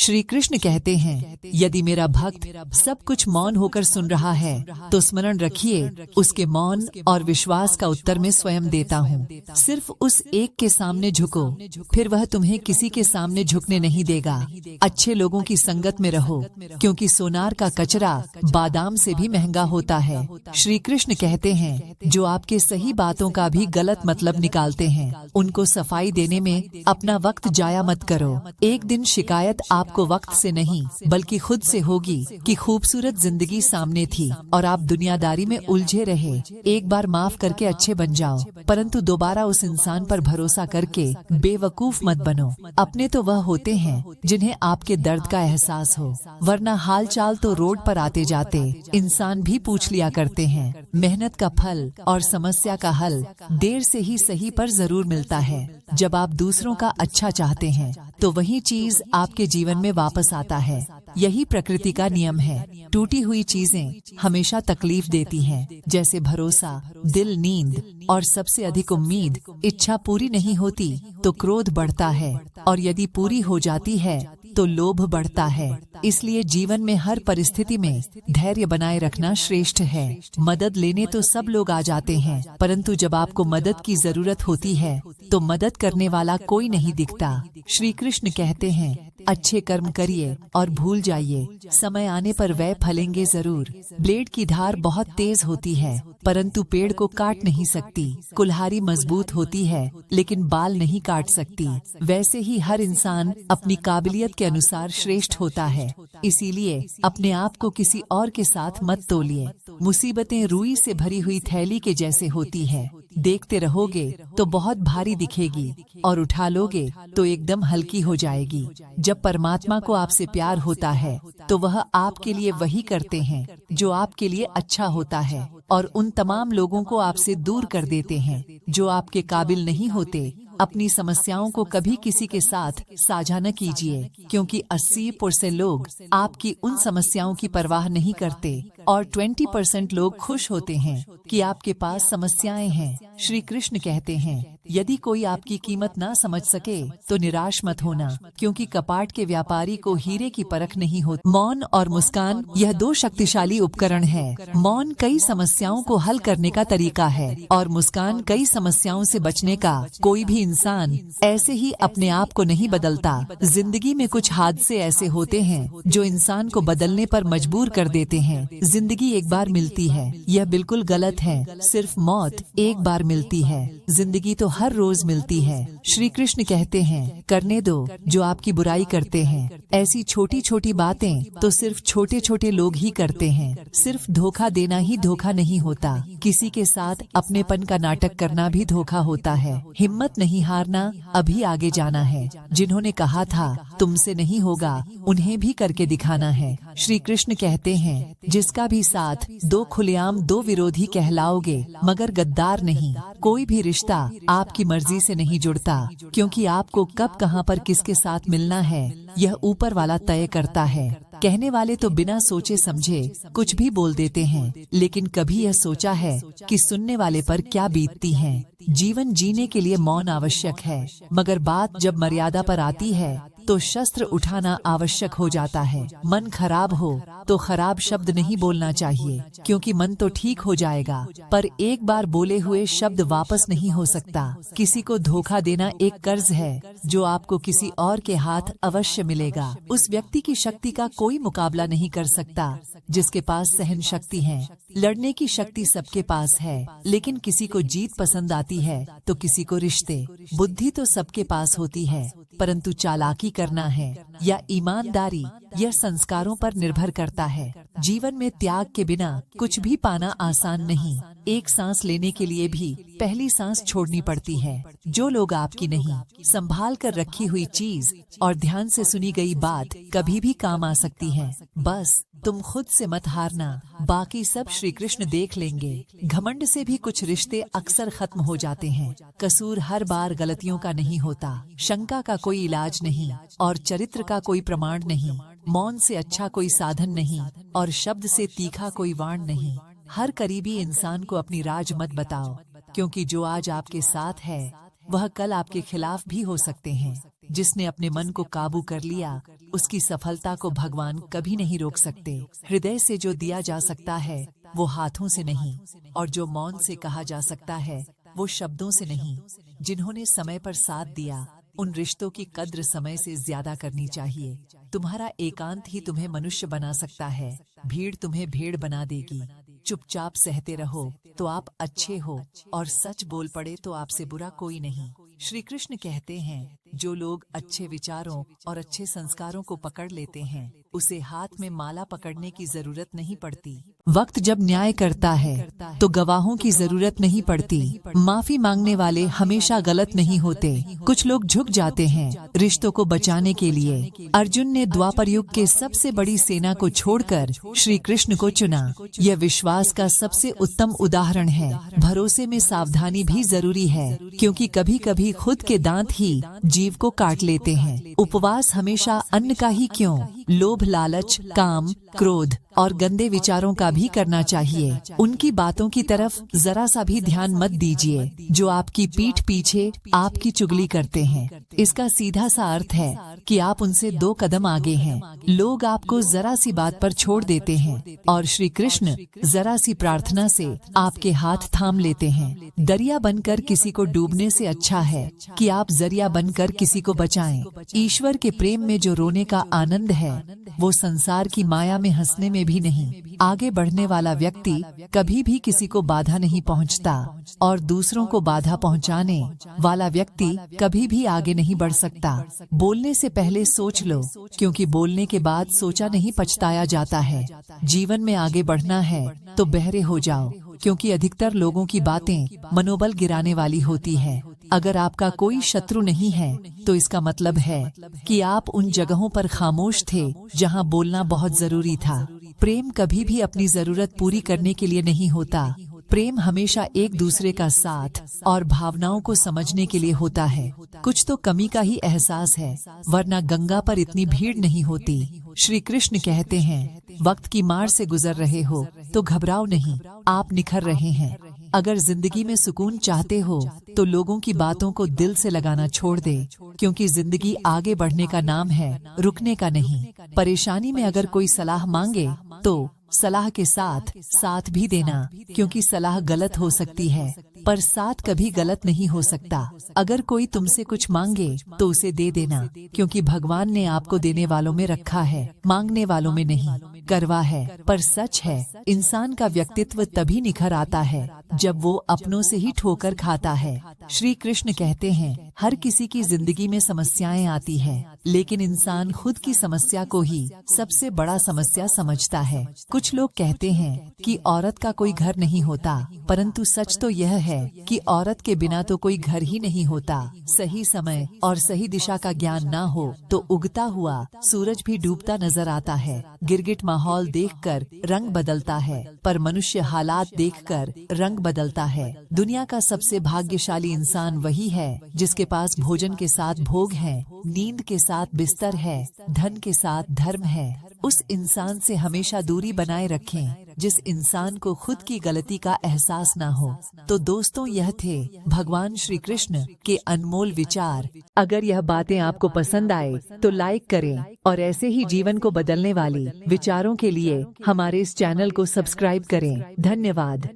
श्री कृष्ण कहते हैं, यदि मेरा भक्त सब कुछ मौन होकर सुन रहा है तो स्मरण रखिए, उसके मौन और विश्वास का उत्तर मैं स्वयं देता हूँ। सिर्फ उस एक के सामने झुको, फिर वह तुम्हें किसी के सामने झुकने नहीं देगा। अच्छे लोगों की संगत में रहो, क्योंकि सोनार का कचरा बादाम से भी महंगा होता है। श्री कृष्ण कहते हैं, जो आपके सही बातों का भी गलत मतलब निकालते हैं, उनको सफाई देने में अपना वक्त जाया मत करो। एक दिन शिकायत आपको वक्त से नहीं बल्कि खुद से होगी कि खूबसूरत जिंदगी सामने थी और आप दुनियादारी में उलझे रहे। एक बार माफ करके अच्छे बन जाओ, परंतु दोबारा उस इंसान पर भरोसा करके बेवकूफ मत बनो। अपने तो वह होते हैं जिन्हें आपके दर्द का एहसास हो, वरना हाल चाल तो रोड पर आते जाते इंसान भी पूछ लिया करते हैं। मेहनत का फल और समस्या का हल देर से ही सही पर जरूर मिलता है। जब आप दूसरों का अच्छा चाहते हैं तो वही चीज आपके जीवन में वापस आता है। यही प्रकृति का नियम है। टूटी हुई चीजें हमेशा तकलीफ देती हैं, जैसे भरोसा, दिल, नींद और सबसे अधिक उम्मीद। इच्छा पूरी नहीं होती तो क्रोध बढ़ता है, और यदि पूरी हो जाती है तो लोभ बढ़ता है। इसलिए जीवन में हर परिस्थिति में धैर्य बनाए रखना श्रेष्ठ है। मदद लेने तो सब लोग आ जाते हैं, परंतु जब आपको मदद की जरूरत होती है तो मदद करने वाला कोई नहीं दिखता। श्री कृष्ण कहते हैं, अच्छे कर्म करिए और भूल जाइए, समय आने पर वह फलेंगे जरूर। ब्लेड की धार बहुत तेज होती है, परंतु पेड़ को काट नहीं सकती। कुल्हाड़ी मजबूत होती है, लेकिन बाल नहीं काट सकती। वैसे ही हर इंसान अपनी काबिलियत के अनुसार श्रेष्ठ होता है। इसीलिए अपने आप को किसी और के साथ मत तोलिए। मुसीबतें रुई से भरी हुई थैली के जैसे होती है। देखते रहोगे तो बहुत भारी दिखेगी, और उठा लोगे तो एकदम हल्की हो जाएगी। जब परमात्मा को आपसे प्यार होता है तो वह आपके लिए वही करते हैं जो आपके लिए अच्छा होता है, और उन तमाम लोगों को आपसे दूर कर देते हैं जो आपके काबिल नहीं होते। अपनी समस्याओं को कभी किसी के साथ साझा न कीजिए, क्योंकि 80% लोग आपकी उन समस्याओं की परवाह नहीं करते और 20% लोग खुश होते हैं कि आपके पास समस्याएं हैं। श्री कृष्ण कहते हैं, यदि कोई आपकी कीमत ना समझ सके तो निराश मत होना, क्योंकि कपाट के व्यापारी को हीरे की परख नहीं होती। मौन और मुस्कान, यह दो शक्तिशाली उपकरण है। मौन कई समस्याओं को हल करने का तरीका है, और मुस्कान कई समस्याओं से बचने का। कोई भी इंसान ऐसे ही अपने आप को नहीं बदलता। जिंदगी में कुछ हादसे ऐसे होते हैं जो इंसान को बदलने पर मजबूर कर देते हैं। जिंदगी एक बार मिलती है, यह बिल्कुल गलत है। सिर्फ मौत एक बार मिलती है, जिंदगी तो हर रोज मिलती है। श्री कृष्ण कहते हैं, करने दो जो आपकी बुराई करते हैं। ऐसी छोटी छोटी बातें तो सिर्फ छोटे छोटे लोग ही करते हैं। सिर्फ धोखा देना ही धोखा नहीं होता, किसी के साथ अपनेपन का नाटक करना भी धोखा होता है। हिम्मत नहीं हारना, अभी आगे जाना है। जिन्होंने कहा था तुमसे नहीं होगा, उन्हें भी करके दिखाना है। श्री कृष्ण कहते हैं, जिसका भी साथ दो खुलेआम दो विरोधी कहलाओगे, मगर गद्दार नहीं। कोई भी रिश्ता आपकी मर्जी से नहीं जुड़ता, क्योंकि आपको कब कहां पर किसके साथ मिलना है यह ऊपर वाला तय करता है। कहने वाले तो बिना सोचे समझे कुछ भी बोल देते हैं, लेकिन कभी यह सोचा है कि सुनने वाले पर क्या बीतती है। जीवन जीने के लिए मौन आवश्यक है, मगर बात जब मर्यादा पर आती है तो शस्त्र उठाना आवश्यक हो जाता है। मन खराब हो तो खराब शब्द नहीं बोलना चाहिए, क्योंकि मन तो ठीक हो जाएगा, पर एक बार बोले हुए शब्द वापस नहीं हो सकता। किसी को धोखा देना एक कर्ज है जो आपको किसी और के हाथ अवश्य मिलेगा। उस व्यक्ति की शक्ति का कोई मुकाबला नहीं कर सकता जिसके पास सहन शक्ति है। लड़ने की शक्ति सबके पास है, लेकिन किसी को जीत पसंद आती है तो किसी को रिश्ते। बुद्धि तो सबके पास होती है, परंतु चालाकी करना है या ईमानदारी, यह संस्कारों पर निर्भर करता है। जीवन में त्याग के बिना कुछ भी पाना आसान नहीं। एक सांस लेने के लिए भी पहली सांस छोड़नी पड़ती है। जो लोग आपकी नहीं, संभाल कर रखी हुई चीज और ध्यान से सुनी गई बात कभी भी काम आ सकती है। बस तुम खुद से मत हारना, बाकी सब श्री कृष्ण देख लेंगे। घमंड से भी कुछ रिश्ते अक्सर खत्म हो जाते हैं। कसूर हर बार गलतियों का नहीं होता, शंका का कोई इलाज नहीं, और चरित्र का कोई प्रमाण नहीं। मौन से अच्छा कोई साधन नहीं, और शब्द से तीखा कोई वाण नहीं। हर करीबी इंसान को अपनी राज मत बताओ, क्योंकि जो आज आपके साथ है वह कल आपके खिलाफ भी हो सकते हैं। जिसने अपने मन को काबू कर लिया उसकी सफलता को भगवान कभी नहीं रोक सकते। हृदय से जो दिया जा सकता है वो हाथों से नहीं, और जो मौन से कहा जा सकता है वो शब्दों से नहीं। जिन्होंने समय पर साथ दिया उन रिश्तों की कद्र समय से ज्यादा करनी चाहिए। तुम्हारा एकांत ही तुम्हें मनुष्य बना सकता है, भीड़ तुम्हें भेड़ बना देगी। चुपचाप सहते रहो तो आप अच्छे हो, और सच बोल पड़े तो आपसे बुरा कोई नहीं। श्री कृष्ण कहते हैं, जो लोग अच्छे विचारों और अच्छे संस्कारों को पकड़ लेते हैं उसे हाथ में माला पकड़ने की जरूरत नहीं पड़ती। वक्त जब न्याय करता है तो गवाहों की जरूरत नहीं पड़ती। माफी मांगने वाले हमेशा गलत नहीं होते। कुछ लोग झुक जाते हैं रिश्तों को बचाने के लिए। अर्जुन ने द्वापर युग के सबसे बड़ी सेना को छोड़कर श्री कृष्ण को चुना। यह विश्वास का सबसे उत्तम उदाहरण है। भरोसे में सावधानी भी जरूरी है, क्योंकि कभी कभी खुद के दांत ही जीव को काट लेते हैं। उपवास हमेशा अन्न का ही क्यों, लोभ, लालच, काम, क्रोध और गंदे विचारों का भी करना चाहिए। उनकी बातों की तरफ जरा सा भी ध्यान मत दीजिए जो आपकी पीठ पीछे आपकी चुगली करते हैं। इसका सीधा सा अर्थ है कि आप उनसे 2 कदम आगे हैं। लोग आपको जरा सी बात पर छोड़ देते हैं और श्री कृष्ण जरा सी प्रार्थना से आपके हाथ थाम लेते हैं। दरिया बनकर किसी को डूबने से अच्छा है कि आप जरिया बनकर किसी को बचाएं। ईश्वर के प्रेम में जो रोने का आनंद है वो संसार की माया में हंसने में भी नहीं। आगे बढ़ने वाला व्यक्ति कभी भी किसी को बाधा नहीं पहुंचता, और दूसरों को बाधा पहुंचाने वाला व्यक्ति कभी भी आगे नहीं बढ़ सकता। बोलने से पहले सोच लो, क्योंकि बोलने के बाद सोचा नहीं पछताया जाता है। जीवन में आगे बढ़ना है तो बहरे हो जाओ, क्योंकि अधिकतर लोगों की बातें मनोबल गिराने वाली होती है। अगर आपका कोई शत्रु नहीं है तो इसका मतलब है कि आप उन जगहों पर खामोश थे जहां बोलना बहुत जरूरी था। प्रेम कभी भी अपनी जरूरत पूरी करने के लिए नहीं होता। प्रेम हमेशा एक दूसरे का साथ और भावनाओं को समझने के लिए होता है। कुछ तो कमी का ही एहसास है, वरना गंगा पर इतनी भीड़ नहीं होती। श्री कृष्ण कहते हैं, वक्त की मार से गुजर रहे हो तो घबराओ नहीं, आप निखर रहे हैं। अगर जिंदगी में सुकून चाहते हो तो लोगों की बातों को दिल से लगाना छोड़ दे, क्योंकि जिंदगी आगे बढ़ने का नाम है, रुकने का नहीं। परेशानी में अगर कोई सलाह मांगे तो सलाह के साथ साथ भी देना, क्योंकि सलाह गलत हो सकती है पर साथ कभी गलत नहीं हो सकता। अगर कोई तुमसे कुछ मांगे तो उसे दे देना, क्योंकि भगवान ने आपको देने वालों में रखा है, मांगने वालों में नहीं। करवा है पर सच है, इंसान का व्यक्तित्व तभी निखर आता है जब वो अपनों से ही ठोकर खाता है। श्री कृष्ण कहते हैं, हर किसी की जिंदगी में समस्याएं आती हैं, लेकिन इंसान खुद की समस्या को ही सबसे बड़ा समस्या समझता है। कुछ लोग कहते हैं कि औरत का कोई घर नहीं होता, परंतु सच तो यह है कि औरत के बिना तो कोई घर ही नहीं होता। सही समय और सही दिशा का ज्ञान ना हो तो उगता हुआ सूरज भी डूबता नजर आता है। गिरगिट माहौल देखकर रंग बदलता है, पर मनुष्य हालात देखकर रंग बदलता है। दुनिया का सबसे भाग्यशाली इंसान वही है जिसके पास भोजन के साथ भोग है, नींद के साथ बिस्तर है, धन के साथ धर्म है। उस इंसान से हमेशा दूरी बनाए रखें जिस इंसान को खुद की गलती का एहसास ना हो। तो दोस्तों, यह थे भगवान श्री कृष्ण के अनमोल विचार। अगर यह बातें आपको पसंद आए तो लाइक करें, और ऐसे ही जीवन को बदलने वाली विचारों के लिए हमारे इस चैनल को सब्सक्राइब करें। धन्यवाद।